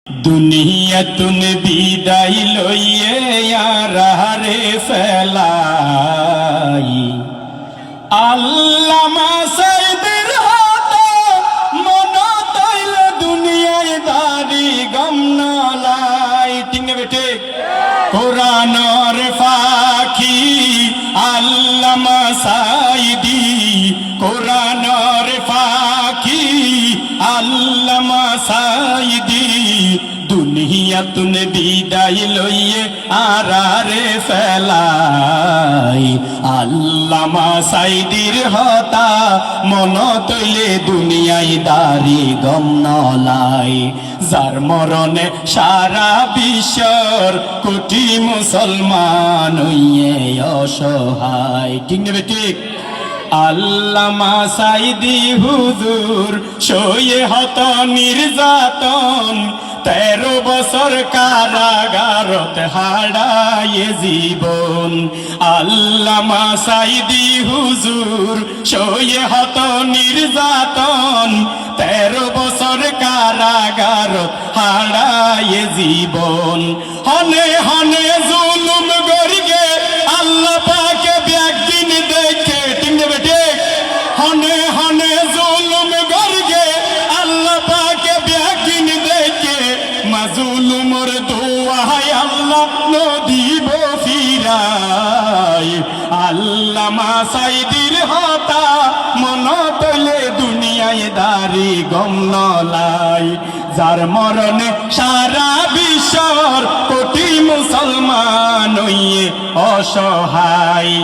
दुनिया तुन विदाई लइए यारे फैलाई আল্লামা সাইদের হাতে মনো তৈল দুনিয়ায় দারি গম নলাই ঠিক বেটে কোরআনের ফাঁকি আল্লামা সাইদি কোরআনের ফাঁকি আল্লামা সাইদি দুনিয়া তুন বিদায় লইয়ে আরারে ফেলাই আল্লামা সাইদির হতা মন তৈলে দুনিয়ায় দারি গম নলাই যার মরণে সারা বিশ্বর কোটি মুসলমান হইয়ে অসহায় ঠিক নেবে ঠিক আল্লামা সাইদি হুজুর সয়ে হত নির্যাতন 13 বছর কারাগারতে হারায়ে জীবন আল্লামা সাইদি হুজুর সয়ে হত নির্যাতন 13 বছর কারাগারত হারায়ে জীবন হনে হনে জুলুম গরিগে আল্লাহ পাকে একদিন দেখে ঠিক বেটে হনে হনে জুলুম গরিগে আল্লাহ পাকে একদিন দেখে মাজলুমর দোয়ায় আল্লাহ নদিব ফিরাই আল্লামা সাইদির হতা মন তলে দুনিয়ায় দারি গম নলাই যার মরণে সারা বিশ্বর কোটি মুসলমান হইয়ে অসহায়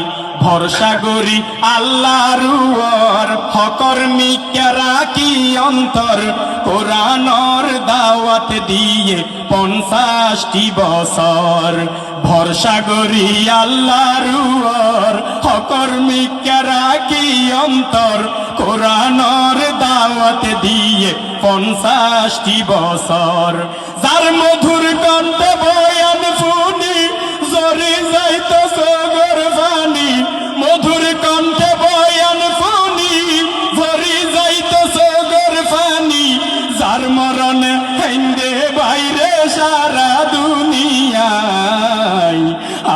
ভরসা করি আল্লাহর উপর হকর মিক্কা রাখি অন্তর কোরআনের দাওয়াত দিয়ে 50টি বছর ভরসা করি আল্লাহর উপর হকর মিক্কা রাখি অন্তর কোরআনের দাওয়াত দিয়ে 50টি বছর যার মধুর কণ্ঠে বয়ান শুনি জরি যাইতো সগর ফানি মধুর কণ্ঠে বয়ান শুনি জরি যাইতো সগর ফানি যার মরণে হেন্দে বাইরে সারা দুনিয়ায়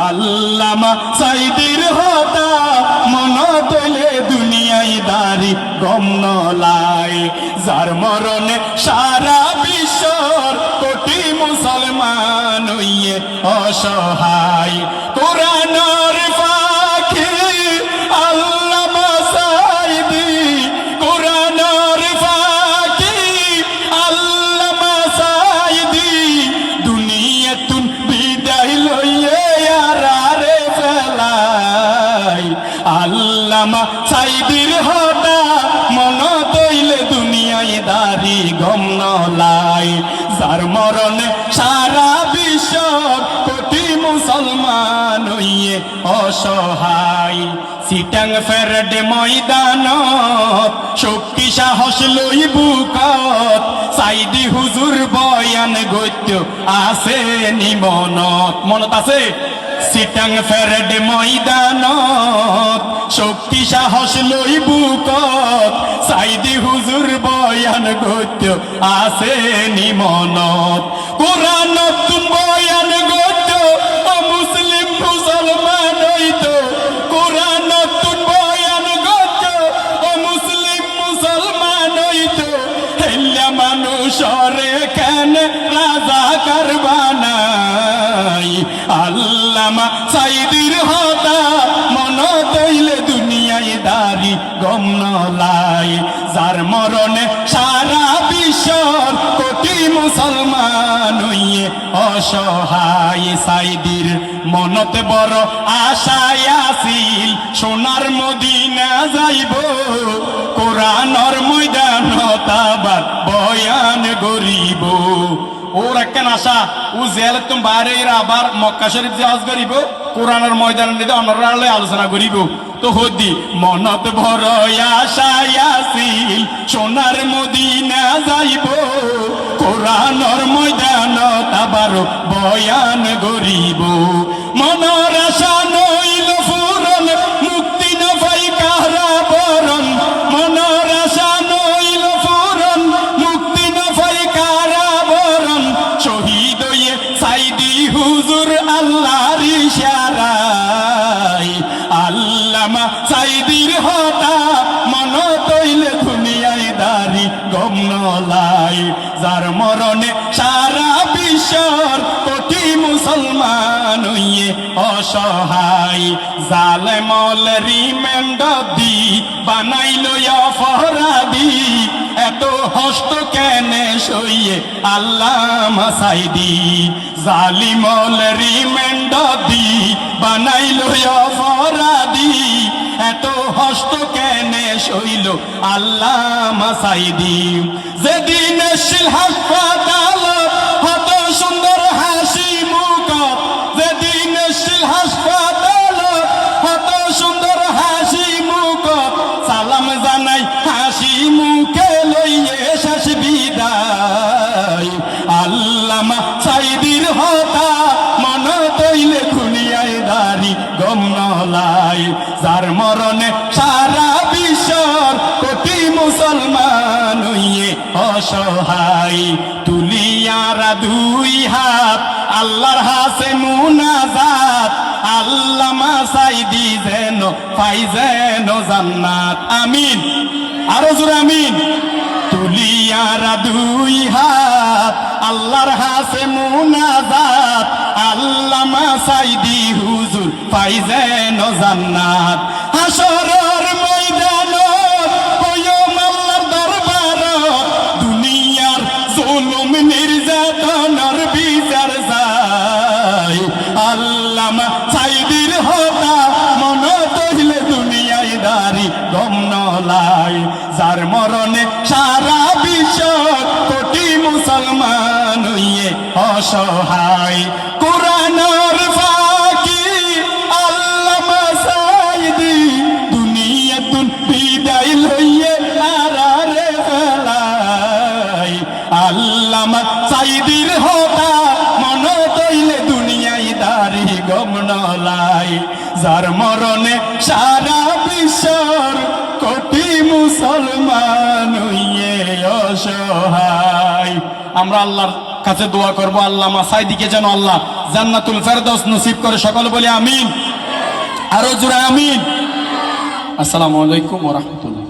আল্লামা সাইদির হতা মন তলে দুনিয়ায় দারি গম নলাই যার মরণে সারা বিশ্বর কোটি মুসলমান হইয়ে অসহায় কোরআনের ফাঁকি আল্লামা সাইদি কোরআনের ফাঁকি আল্লামা সাইদি দুনিয়া তুন বিদায় লইয়ে আরারে ফেলাই আল্লামা সাইদির হতা মন তৈলে দুনিয়ায় দারি গম নলাই যার মরণে সারা বিশ্ব কোটি মুসলমান হইয়ে অসহায় সিটাং ফেরড ময়দানত শক্তি সাহস লই বুকত সাইদি হুজুর বয়ান গদ্য আছে নিমনত মনত আছে সিটাং ফেরড ময়দানত শক্তি সাহস লই বুকত সাইদি হুজুর বয়ান গদ্য আছে নিমনত কোরআনত তুম বয়ান গদ্য ও মুসলিম মুসলমান হইতো কোরআনত তুম বয়ান গদ্য ও মুসলিম মুসলমান হইতো হেল্লা মানুষরে কেন রাজা করবানাই আল্লামা সাইদির হতা মন তৈলে দুনিয়ায় দারি গম নলাই যার মরণে সারা বিশ্বর কোটি মুসলমান হইয়ে অসহায় সাইদির মনতে বড় আশায় আসিল সোনার মদিনা যাইব কোরআনের ময়দানত আবার বয়ান গরিব ওর একটা আশা ও জেল তুমি বাইরে আবার মক্কা শরীফ জিয়াজ করিব কোরআনের ময়দান নিতে অনরালে আলোচনা করিব তো হদি মনত ভর আশায় আসিল সোনার মদিনা যাইব কোরআনের ময়দানত আবার বয়ান গরিব মনের আশা নইল ফুরন মুক্তি না পাই কারা বরণ মনের আশা নইল ফুরন মুক্তি না পাই কারা বরণ সারা বিশ্বর কোটি মুসলমান হইয়ে অসহায় জালেমল রিমান্ড দি বানাইলো অপরাধী এত হস্ত কেনে সইয়ে আল্লামা সাইদি জালিমল রিমান্ড দি বানাইলো অপরাধী এত হস্ত কেনে সইল আল্লামা সাইদি যেদিন এসেছিল হাসপাতাল কত সুন্দর হাসি মুখ যেদিন এসেছিল হাসপাতাল কত সুন্দর হাসি মুখ সালাম জানাই হাসি মুখে লইয়ে শেষ বিদায় আল্লামা সাইদির হতা মন তৈলে খুনিয়ায় দাড়ি গম নলাই যার মরণে সারা বিশ্বর কোটি মুসলমান হইয়ে অসহায় তুলিয়ারা দুই হাত আল্লাহর হাসে মুনাজাত আল্লামা সাইদি যেন পাই যেন জান্নাত আমিন আরো জোরে আমিন তুলিয়ারা দুই হাত আল্লাহর হাসে মুনাজাত আল্লামা সাইদি হুজুর পাই যেন জান্নাত হাসরের ময়দান কয়ম আল্লাহর দরবার দুনিয়ার জুলুম নির্যাতনের বিচার যায় আল্লামা সাইদির হতা মন তৈলে দুনিয়ায় দাঁড়ি গম নলাই যার মরণে সারা বিশ্ব কোটি মুসলমান হইয়ে অসহায় কোরআনের ফাঁকি আল্লামা সাইদি দুনিয়াতুন বিদায় লইয়ে আরারে ফেলাই আল্লামা সাইদির হতা মন তৈলে দুনিয়ায় দাঁড়ি গম নলাই যার মরণে সারা বিশ্বর কোটি মুসলমান হইয়ে অসহায় আমরা আল্লাহর কাছে দোয়া করব আল্লামা সাইদিকে যেন আল্লাহ জান্নাতুল ফেরদৌস নসিব করে সকল বলে আমিন আরো জোরে আমিন আসসালামু আলাইকুম ওয়া রাহমাতুল্লাহ